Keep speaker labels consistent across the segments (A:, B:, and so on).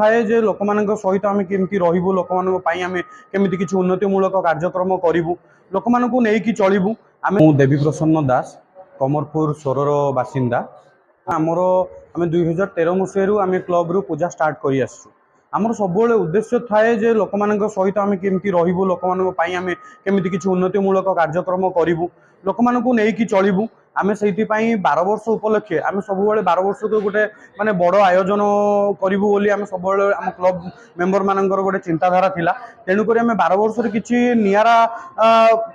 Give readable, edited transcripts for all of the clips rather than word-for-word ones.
A: थाए जे लोक मान सहित आम केमती रहू लोक आम केमी किसी उन्नतिमूलक कार्यक्रम करूँ लोक मानू नहीं चलू आम देवी प्रसन्न दास कमरपुर सोरर बासिंदा आमर आम 2013 मसीह आम क्लब रु पूजा स्टार्ट कर आमर सब उद्देश्य थाए जे लोक मान सहित आम केमती रहू लोक आम केमी किसी उन्नतिमूलक कार्यक्रम करूँ लोक मानू नहीं चलू आम से 12 वर्ष उपलक्षे आम सब 12 वर्ष को गोटे माने बड़ आयोजन करूँ बोली आम सब आम क्लब मेंबर मानकर गोटे चिंताधारा थिला तेणुक आम 12 वर्ष किसी निरा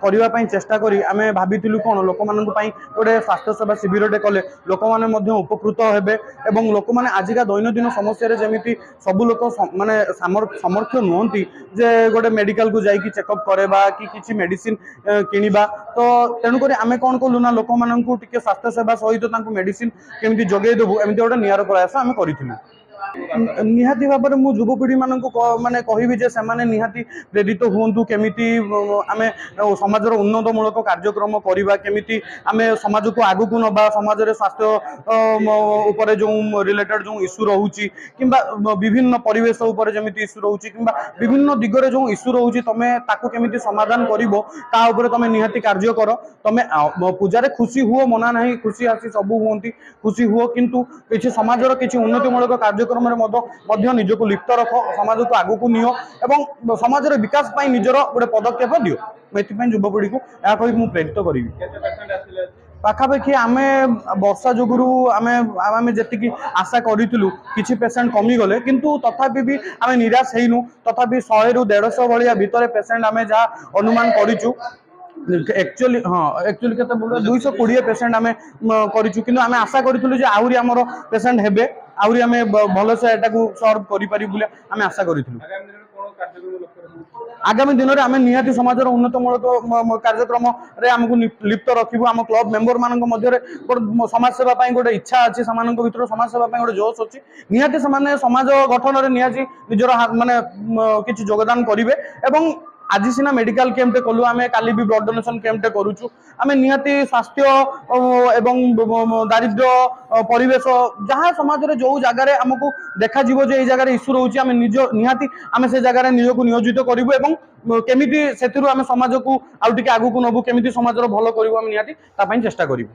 A: करने चेष्टा करी आम भाविलु कौन लोक मान गोटे स्वास्थ्य सेवा शिविरटे कले लोक मैंने उपकृत हेबे एवं लोक मैंने आजिका दैनंदिन समस्या जमी सब लोक माने सामर्थ्य नुहति जे गोटे मेडिकल को जाइए चेकअप करवा कि किसी मेडिसिन किनिबा तो तेणुक आम कौन कलु ना लोक मान टिके स्वास्थ्य सेवा सहित मेडिसिन केमी जगै देबू एमती गोटे नियार प्रयास आम करूँ निहाती भाव में युवपीढ़ी मानक माने कहबी जे से निहाती प्रेरित हूँ केमिति आम समाजर उन्नतमूलक कार्यक्रम करवा केमिति आम समाज को आगु को नबा समाज में स्वास्थ्य उपर जो रिलेटेड जो इश्यू रोचे कि विभिन्न परिवेश उपर जमी इश्यू रोचे कि विभिन्न दिगरे जो इश्यू रोचे तुम ताकू केमिति समाधान कर तुम निहाती कार्य कर तुम पूजा खुशी हुओ मना ना खुशी आसी सब हमें खुशी हुओ किंतु किसी समाजर किसी उन्नतिमूलक कार्यक्रम निजक लिप्त रख समाज को आगू को नियो एवं समाज विकास निजर गोटे पदक्षेप दियो मैं युवपीढ़ी को यह कही प्रेरित करी पाखापाखि आम वर्षा जोगुरु आम जी आशा करूँ किसी पेसेंट कमी गले किंतु तथापि भी आम निराश होइनु तथापि 100 ରୁ 150 भाया भितर पेसेंट आम जहाँ अनुमान करूँ एक्चुअली हाँ एक्चुअली के 220 पेसेंट आम करूँ आम आशा करूँ आहरी आमर पेसेंट हेबे आहरी आम भलसे सर्व करें आम आशा करूँ आगामी दिन में आम निहाती समाज उन्नतमूलक कार्यक्रम आमको लिप्त रखू आम क्लब मेंबर मान समाज सेवा गोटे इच्छा अच्छी भर समाज सेवा गोटे जोश अच्छी निहाती समाज गठन में निहाती निजर माने किसी योगदान करेंगे एवं आज सीना मेडिकल कैंपटे कलु आम काली भी ब्लड डोनेशन कैंपटे करूँ आम निहाती स्वास्थ्य एवं दारिद्र्य परिवेश जहाँ समाज में जो जगार आमको देखा जे जगह इश्यू रोचे आम निज निहाती आम से जगह निजक नियोजित करूँ एवं केमिति से आम समाज को आउ टिके आगू को नबू केमिति समाज भल करूँ आम निहाती चेष्टा करूँ।